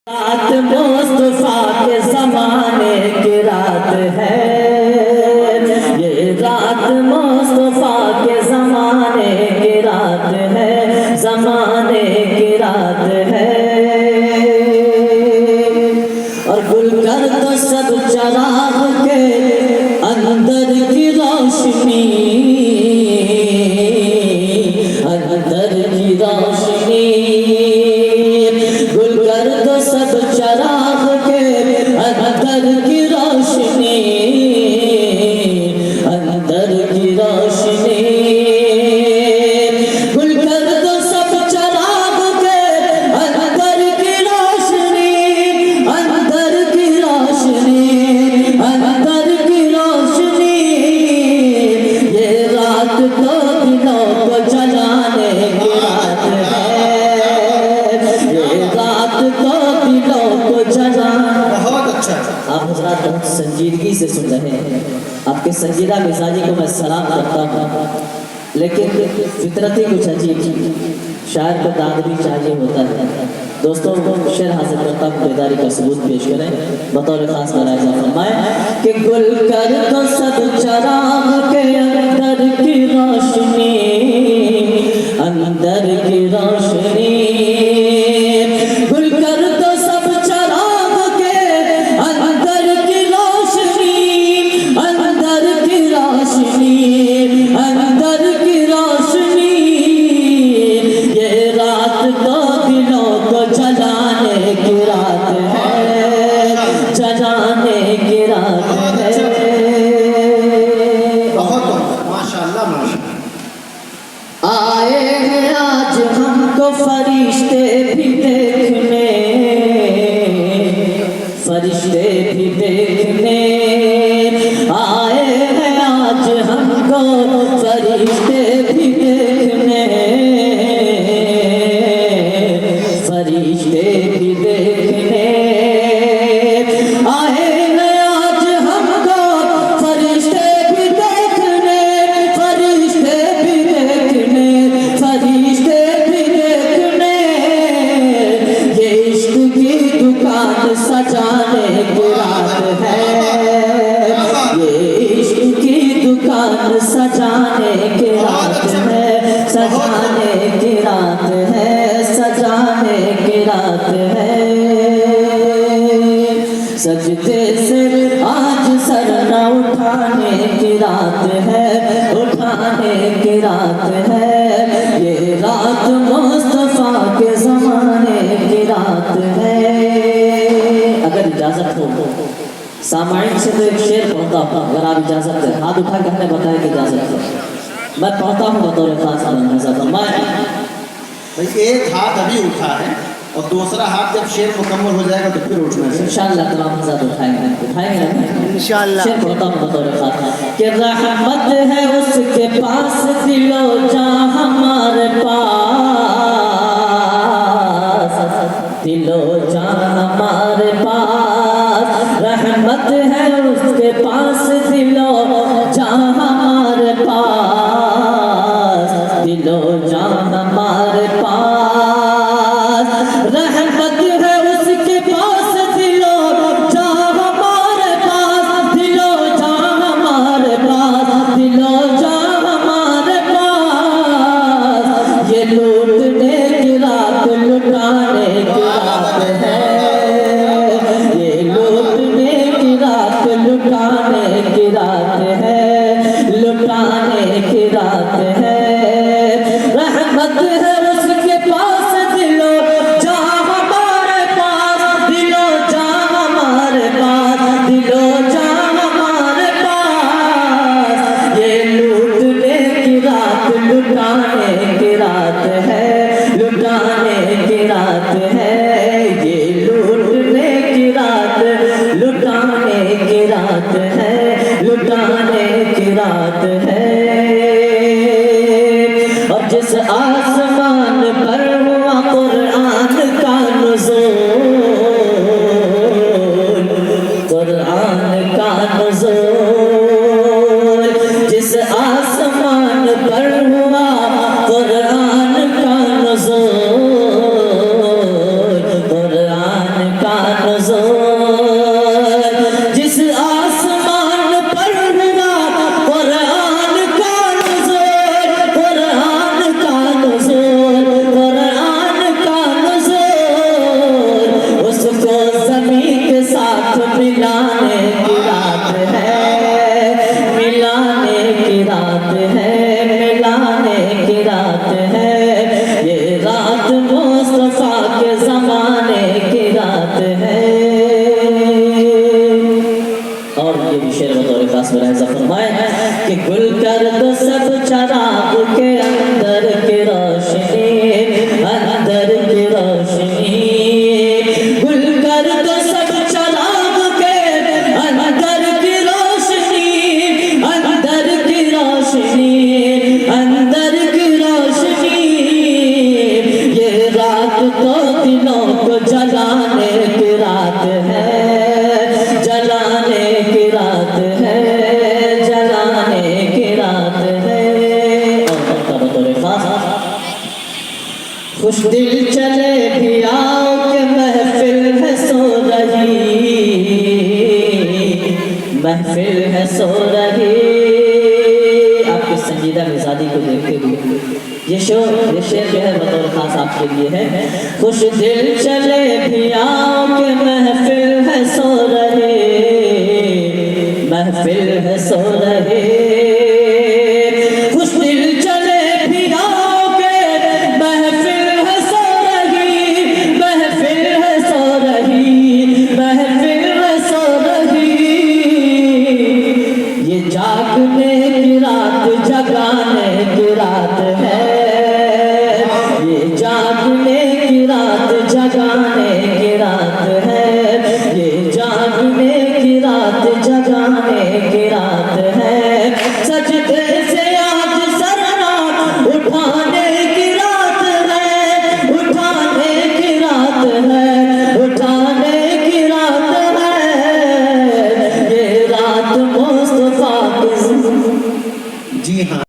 रात मुस्तफा के ज़माने की रात है, ये रात मुस्तफा के ज़माने की रात है, ज़माने की रात है। और गुल कर तो सब चराग के अंदर की रोशनी, अंदर की रोशनी, गुल कर दो सब चराग के अंदर की रोशनी, अंदर की रोशनी, गुल कर दो सब चराग के अंदर की रोशनी, अंदर की रोशनी, अंदर की रोशनी। ये रात तो दिलों को जलाने की रात है, ये रात तो दिलों को जलाने। बहुत अच्छा। आप हजरात बहुत संजीदगी से सुन रहे हैं, आपके संजीदा मिजाजी को मैं सलाम करता हूँ, लेकिन फितरती कुछ अजीब, शायर को दाद भी चाहिए होता है। दोस्तों शेर हासिल करता हूँ, बेदारी का सबूत पेश करें बतौर खास मुलाहिजा फरमाएं कि गुल कर दो सब चराग के अंदर की रोशनी, अंदर की रोशनी, गुल कर दो सब चराग के अंदर की रोशनी, अंदर की रोशनी, अंदर की रोशनी। ये रात तो दिलों को जलाने की रात है, जलाने की रात है। बहुत माशाल्लाह माशाल्लाह। आए हैं आज हमको फरिश्ते भी देखने, फरिश्ते भी देखने, आए हैं आज हमको फरिश्ते भी देखने, फरिश्ते भी देखने, आए हैं आज हमको फरिश्ते भी देखने, फरिश्ते भी देखने, फरिश्ते भी देखने। ये इश्क की दुकान सजाने की रात है, ये इश्क की दुकान सजाने की रात है, सजाने की रात है, सजाने की रात है। सजदे से आज सर न उठाने की रात है, उठाने की रात है। ये रात मुस्तफा के ज़माने की रात है। अगर इजाज़त हो सामाइन से तो एक शेर पढ़ता हूँ, अगर आप इजाज़त दें। हाथ उठा के हमने बताया कि इजाज़त है, मैं पढ़ता हूँ बतौर खास भाई एक हाथ अभी उठा है और दूसरा हाथ जब शेर मुकम्मल हो जाएगा तो फिर उठना है। इंशाअल्लाह तमाम हज़रात उठाएंगे, उठाएंगे ना इंशाअल्लाह। शेर पढ़ता हूँ बतौर खास कि रहमत है उसके पास दिलो जां हमारे पास, दिलो जां हमारे पास, रहमत है उसके पास दिलो जां हमारे पास, दिलो जां हमारे पास, रहमत है उसके पास दिलो जां हमारे पास, दिलो जां हमारे पास, दिलो जां हमारे पास। ये लूटने की रात लुटाने की रात है, ये लूटने की रात लुटाने की रात कि गुल कर दो सब चराग के अंदर की रोशनी, अंदर की रोशनी। गुल कर दो सब चराग के अंदर की रोशनी, अंदर की रोशनी, अंदर की रोशनी। ये रात तो दिलों को जलाने की रात है, जलाने की रात है, जलाने की रात है। और बतौर खास खुश दिल चले भी आओ के महफिल है सो रही, महफिल है सो रही। आपके संजीदा मिजाजी को देखते हुए ये शेर जो है बतौर खास आपके लिए है। खुश दिल चले